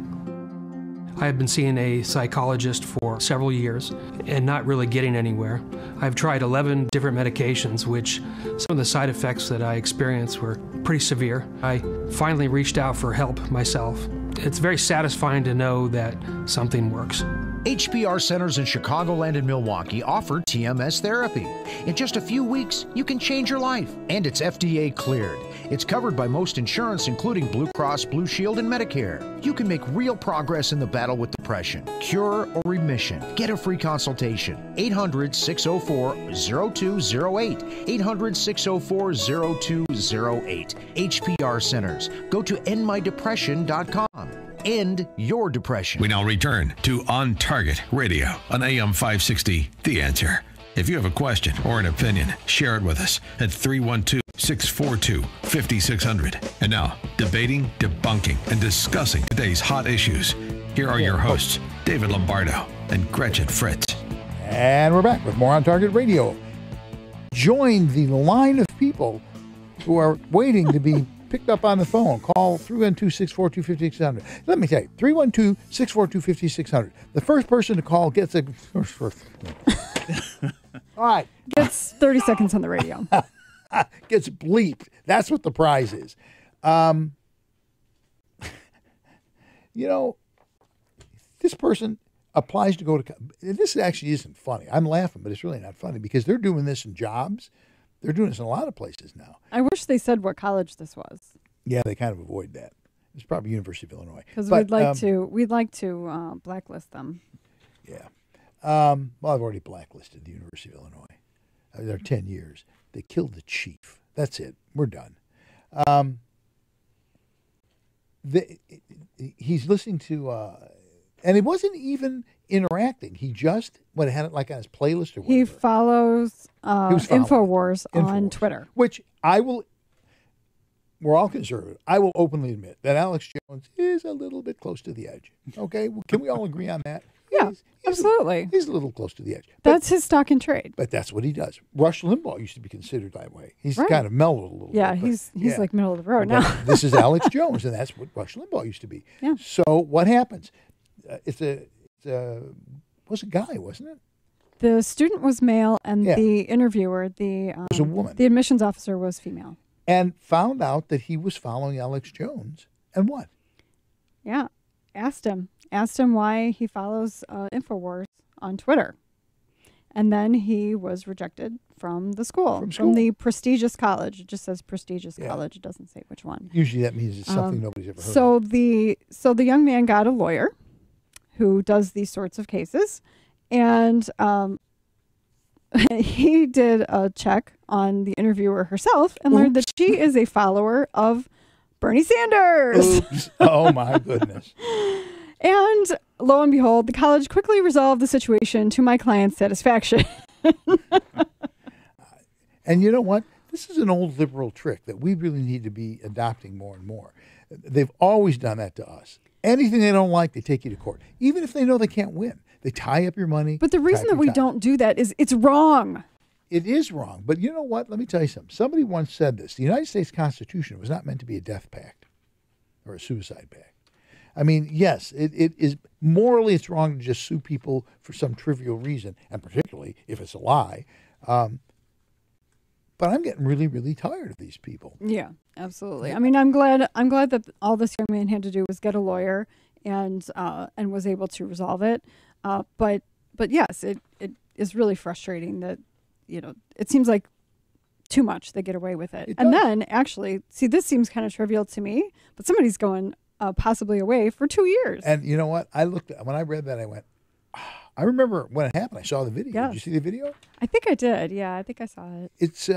I have been seeing a psychologist for several years and not really getting anywhere. I've tried 11 different medications, which some of the side effects that I experienced were pretty severe. I finally reached out for help myself. It's very satisfying to know that something works. HPR centers in Chicagoland and Milwaukee offer TMS therapy. In just a few weeks, you can change your life, and it's FDA cleared. It's covered by most insurance, including Blue Cross, Blue Shield, and Medicare. You can make real progress in the battle with depression, cure or remission. Get a free consultation. 800-604-0208. 800-604-0208. HPR centers. Go to endmydepression.com. End your depression. We now return to On Target Radio on AM 560, The Answer. If you have a question or an opinion, share it with us at 312-642-5600. And now, debating, debunking, and discussing today's hot issues. Here are your hosts, David Lombardo and Gretchen Fritz. And we're back with more On Target Radio. Join the line of people who are waiting to be picked up on the phone. Call 312-642-5600. Let me tell you, 312-642-5600. The first person to call gets a... First. All right. Gets 30 seconds on the radio. Gets bleeped. That's what the prize is. This person applies to go to... This actually isn't funny. I'm laughing, but it's really not funny because they're doing this in jobs. They're doing this in a lot of places now. I wish they said what college this was. Yeah, they kind of avoid that. It's probably University of Illinois. Because we'd like to blacklist them. Yeah. Well, I've already blacklisted the University of Illinois. They're 10 years. They killed the chief. That's it. We're done. He's listening to, and it wasn't even interacting. He just had it like on his playlist or whatever. He follows InfoWars on Twitter. Which we're all conservative. I will openly admit that Alex Jones is a little bit close to the edge. Okay? Can we all agree on that? Yeah, absolutely. He's a little close to the edge. That's his stock and trade. But that's what he does. Rush Limbaugh used to be considered that way. He's kind of mellowed a little bit. Yeah, he's like middle of the road now. This is Alex Jones, and that's what Rush Limbaugh used to be. Yeah. So what happens? It was a guy, wasn't it? The student was male, and the interviewer, was a woman. The admissions officer was female. And found out that he was following Alex Jones. And what? Yeah. Asked him why he follows InfoWars on Twitter. And then he was rejected from the school. From the prestigious college. It just says prestigious college. It doesn't say which one. Usually that means it's something nobody's ever heard of. So the young man got a lawyer who does these sorts of cases. And he did a check on the interviewer herself and learned that she is a follower of Bernie Sanders. Oops. Oh, my goodness. And lo and behold, the college quickly resolved the situation to my client's satisfaction. And you know what? This is an old liberal trick that we really need to be adopting more and more. They've always done that to us. Anything they don't like, they take you to court. Even if they know they can't win. They tie up your money. But the reason that we don't do that is it's wrong. It is wrong. But you know what? Let me tell you something. Somebody once said this. The United States Constitution was not meant to be a death pact or a suicide pact. I mean, yes, it is morally it's wrong to just sue people for some trivial reason, and particularly if it's a lie. But I'm getting really, really tired of these people. Yeah, absolutely. I mean, I'm glad that all this young man had to do was get a lawyer and was able to resolve it. But yes, it is really frustrating that, it seems like too much they get away with it. And then actually, see, this seems kind of trivial to me, but somebody's going possibly away for 2 years. And you know what? When I read that, I went, I remember when it happened. I saw the video. Yes. Did you see the video? I think I did. Yeah, I think I saw it. It's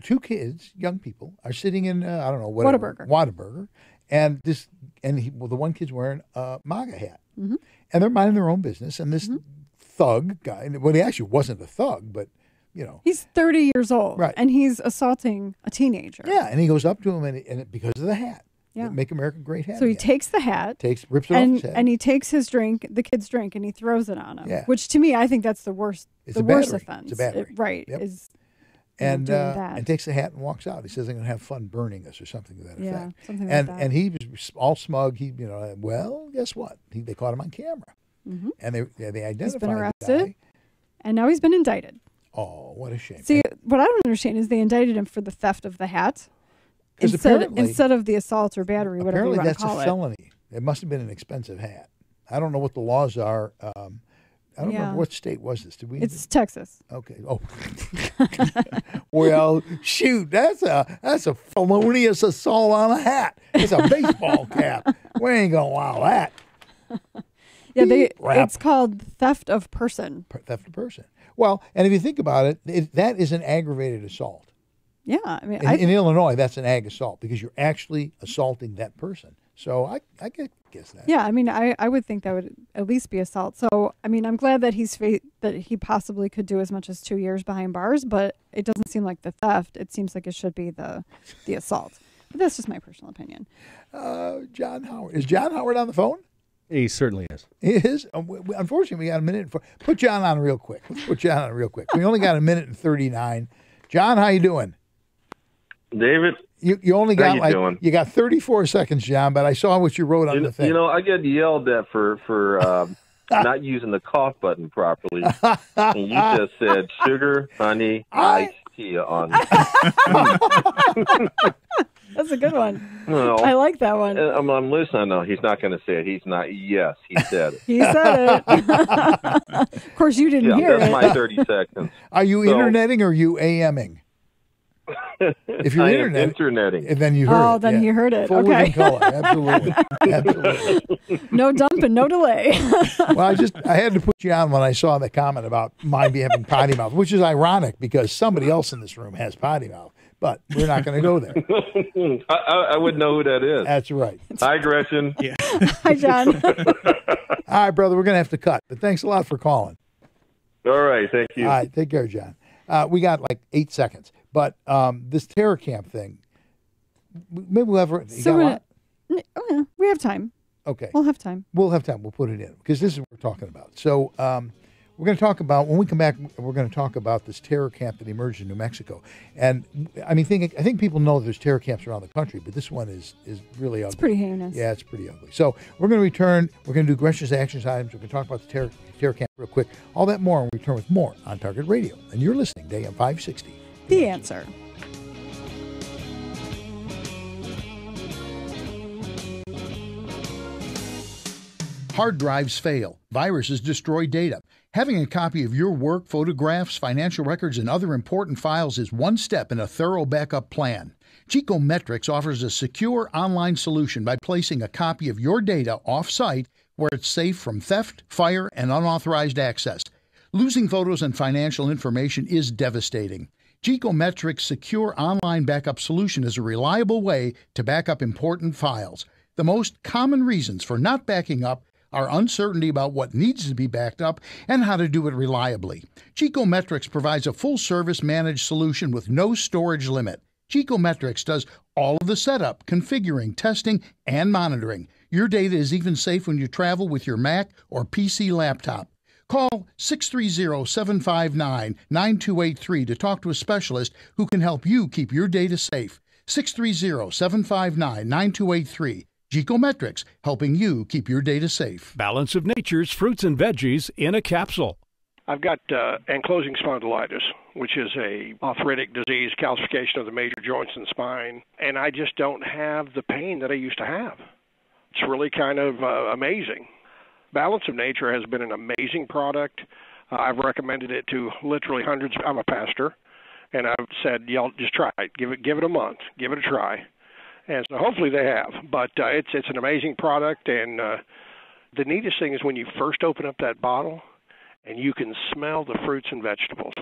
two kids, young people, are sitting in I don't know whatever, Whataburger, and the one kid's wearing a MAGA hat. Mm-hmm. And they're minding their own business. And this thug guy, well, he actually wasn't a thug, but, you know. He's 30 years old. Right. And he's assaulting a teenager. Yeah, and he goes up to him, and because of the hat. Yeah. Make America Great hat. So he takes the hat. Rips it off his head. And he takes his drink, the kid's drink, and he throws it on him. Yeah. Which, to me, I think that's the worst. It's the a worst battery. offense. It's a battery. Right. Yep. Is and doing that. and takes the hat and walks out. He says, "I'm going to have fun burning this," or something to that Yeah, effect. something like that. And he was all smug. He, well, guess what? They caught him on camera, and they identified He's been the arrested, guy. and now he's been indicted. Oh, what a shame! See, what I don't understand is they indicted him for the theft of the hat apparently- instead of the assault or battery, whatever you Apparently, want to that's call a it. felony. It must have been an expensive hat. I don't know what the laws are. I don't Yeah. remember what state was this. Did we? It's Texas. Okay. Oh. Well, shoot, that's a felonious assault on a hat. It's a baseball cap. We ain't gonna allow that. Yeah, Rap. it's called theft of person. Theft of person. Well, and if you think about it, that is an aggravated assault. Yeah, I mean, In Illinois, that's an ag assault because you're actually assaulting that person. So I guess that. Yeah, I mean, I would think that would at least be assault. So, I mean, I'm glad that that he possibly could do as much as 2 years behind bars, but it doesn't seem like the theft. It seems like it should be the assault. But that's just my personal opinion. John Howard. Is John Howard on the phone? He certainly is. He is? Unfortunately, we got a minute. Put John on real quick. Let's put John on real quick. We only got a minute and 39. John, how you doing? David, you only got how you doing? You got 34 seconds, John. But I saw what you wrote on the thing. You know, I get yelled at for not using the cough button properly, and you just said sugar, honey, iced tea on. That's a good one. No, I like that one. I'm listening. No, he's not going to say it. He's not. Yes, he said it. He said it. Of course, you didn't hear that's it. my 30 seconds. Are you interneting or are you AMing? If you're I am interneting, interneting. then you heard it. Oh, then he heard it. Forward Okay. in color. Absolutely. Absolutely. No dumping, no delay. Well, I had to put you on when I saw the comment about mine having potty mouth, which is ironic because somebody else in this room has potty mouth. But we're not going to go there. I would know who that is. That's right. Hi, Gretchen. Yeah. Hi, John. All right, brother, we're going to have to cut. But thanks a lot for calling. All right, thank you. All right, take care, John. We got like 8 seconds. But this terror camp thing, maybe we'll have... We have time. Okay. We'll have time. We'll have time. We'll put it in because this is what we're talking about. So we're going to talk about, when we come back, we're going to talk about this terror camp that emerged in New Mexico. And I mean, I think people know there's terror camps around the country, but this one is really ugly. It's pretty heinous. Yeah, it's pretty ugly. So we're going to return. We're going to do Gretchen's Actions items. We're going to talk about the terror camp real quick. All that more, and we return with more on Target Radio. And you're listening to AM 560. The answer. Hard drives fail. Viruses destroy data. Having a copy of your work, photographs, financial records, and other important files is one step in a thorough backup plan. Geekometrics offers a secure online solution by placing a copy of your data off-site where it's safe from theft, fire, and unauthorized access. Losing photos and financial information is devastating. Geekometrics' secure online backup solution is a reliable way to back up important files. The most common reasons for not backing up are uncertainty about what needs to be backed up and how to do it reliably. Geekometrics provides a full-service managed solution with no storage limit. Geekometrics does all of the setup, configuring, testing, and monitoring. Your data is even safe when you travel with your Mac or PC laptop. Call 630-759-9283 to talk to a specialist who can help you keep your data safe. 630-759-9283. Geekometrics, helping you keep your data safe. Balance of Nature's fruits and veggies in a capsule. I've got ankylosing spondylitis, which is a arthritic disease, calcification of the major joints and spine, and I just don't have the pain that I used to have. It's really kind of amazing. Balance of Nature has been an amazing product. I've recommended it to literally hundreds. I'm a pastor, and I've said, y'all just try it. Give it a month. Give it a try. And so hopefully they have. But it's an amazing product, and the neatest thing is when you first open up that bottle and you can smell the fruits and vegetables.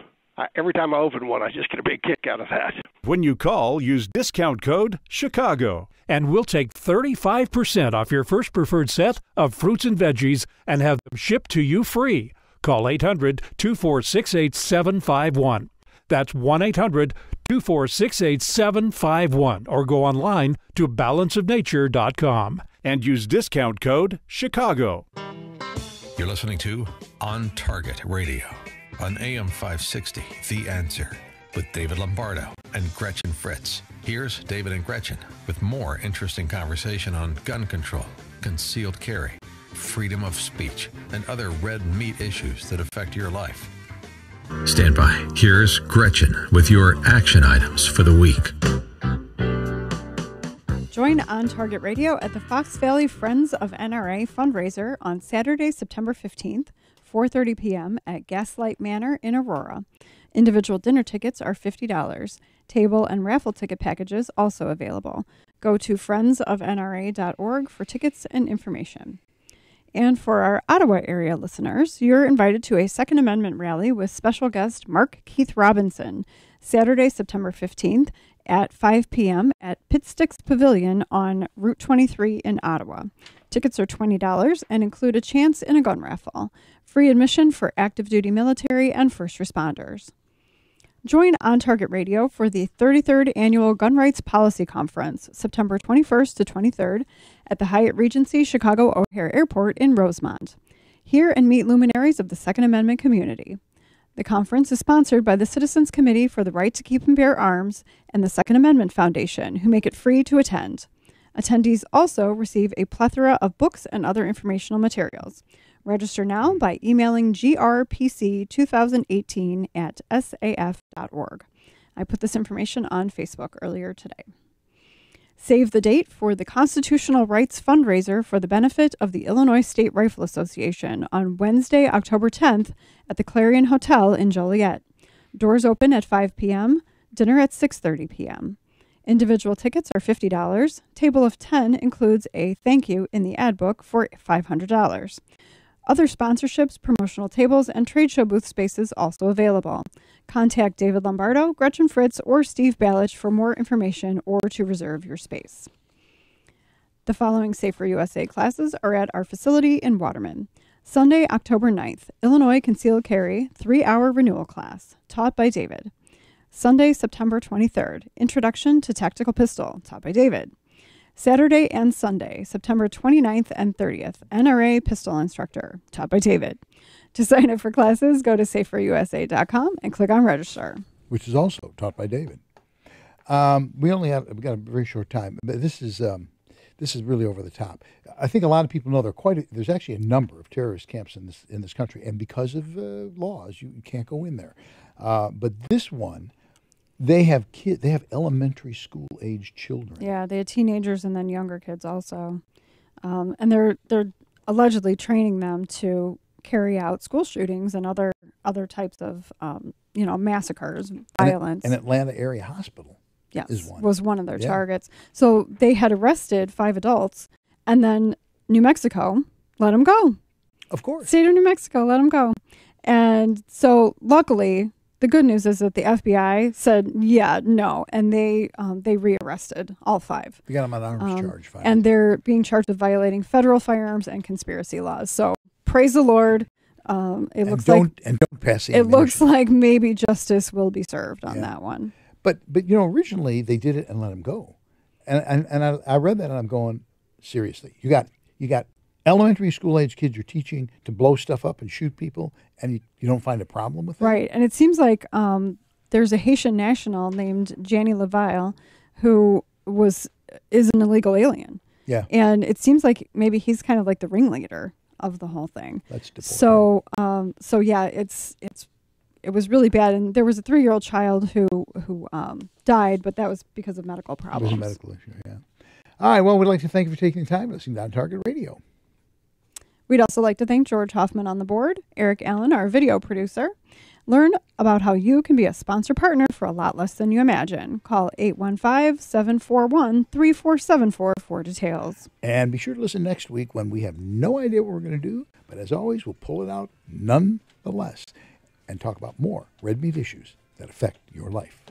every time I open one, I just get a big kick out of that. When you call, use discount code CHICAGO, and we'll take 35% off your first preferred set of fruits and veggies and have them shipped to you free. Call 800-246-8751. That's 1-800-246-8751, or go online to balanceofnature.com and use discount code CHICAGO. You're listening to On Target Radio on AM 560, The Answer, with David Lombardo and Gretchen Fritz. Here's David and Gretchen with more interesting conversation on gun control, concealed carry, freedom of speech, and other red meat issues that affect your life. Stand by. Here's Gretchen with your action items for the week. Join On Target Radio at the Fox Valley Friends of NRA fundraiser on Saturday, September 15th, 4:30 p.m. at Gaslight Manor in Aurora. Individual dinner tickets are $50. Table and raffle ticket packages also available. Go to friendsofnra.org for tickets and information. And for our Ottawa area listeners, you're invited to a Second Amendment rally with special guest Mark Keith Robinson, Saturday, September 15th at 5 p.m. at Pitsticks Pavilion on Route 23 in Ottawa. Tickets are $20 and include a chance in a gun raffle. Free admission for active duty military and first responders. Join On Target Radio for the 33rd Annual Gun Rights Policy Conference, September 21st to 23rd at the Hyatt Regency Chicago O'Hare Airport in Rosemont. Hear and meet luminaries of the Second Amendment community. The conference is sponsored by the Citizens Committee for the Right to Keep and Bear Arms and the Second Amendment Foundation, who make it free to attend. Attendees also receive a plethora of books and other informational materials. Register now by emailing grpc2018@saf.org. I put this information on Facebook earlier today. Save the date for the Constitutional Rights fundraiser for the benefit of the Illinois State Rifle Association on Wednesday, October 10th at the Clarion Hotel in Joliet. Doors open at 5 p.m., dinner at 6:30 p.m. Individual tickets are $50. Table of 10 includes a thank you in the ad book for $500. Other sponsorships, promotional tables, and trade show booth spaces also available. Contact David Lombardo, Gretchen Fritz, or Steve Ballich for more information or to reserve your space. The following Safer USA classes are at our facility in Waterman. Sunday, October 9th, Illinois Concealed Carry 3-hour renewal class, taught by David. Sunday, September 23rd, Introduction to Tactical Pistol, taught by David. Saturday and Sunday, September 29th and 30th, NRA Pistol Instructor, taught by David. To sign up for classes, go to saferusa.com and click on Register. Which is also taught by David. We've got a very short time, but this is really over the top. I think a lot of people know there's actually a number of terrorist camps in this country, and because of laws, you can't go in there. But this one, they have elementary school age children. Yeah, they have teenagers and then younger kids also, and they're allegedly training them to carry out school shootings and other types of massacres, violence. An Atlanta area hospital. Yes, was one of their targets. So they had arrested 5 adults, and then New Mexico let them go. Of course. State of New Mexico let them go. And so luckily, the good news is that the FBI said, no, and they rearrested all 5. We got them on arms charge. Finally. And they're being charged with violating federal firearms and conspiracy laws. So praise the Lord. Don't pass the It looks like maybe justice will be served on that one. But originally they did it and let him go, and I read that and I'm going, seriously, you got elementary school age kids you're teaching to blow stuff up and shoot people, and you don't find a problem with that? Right, and it seems like there's a Haitian national named Janny Leville who is an illegal alien. Yeah, and it seems like maybe he's kind of like the ringleader of the whole thing. That's deported. So yeah, it was really bad, and there was a 3-year-old child who died, but that was because of medical problems. It was a medical issue, yeah. All right, well, we'd like to thank you for taking the time listening to On Target Radio. We'd also like to thank George Hoffman on the board, Eric Allen, our video producer. Learn about how you can be a sponsor partner for a lot less than you imagine. Call 815-741-3474 for details. And be sure to listen next week when we have no idea what we're going to do, but as always, we'll pull it out nonetheless. and talk about more red meat issues that affect your life.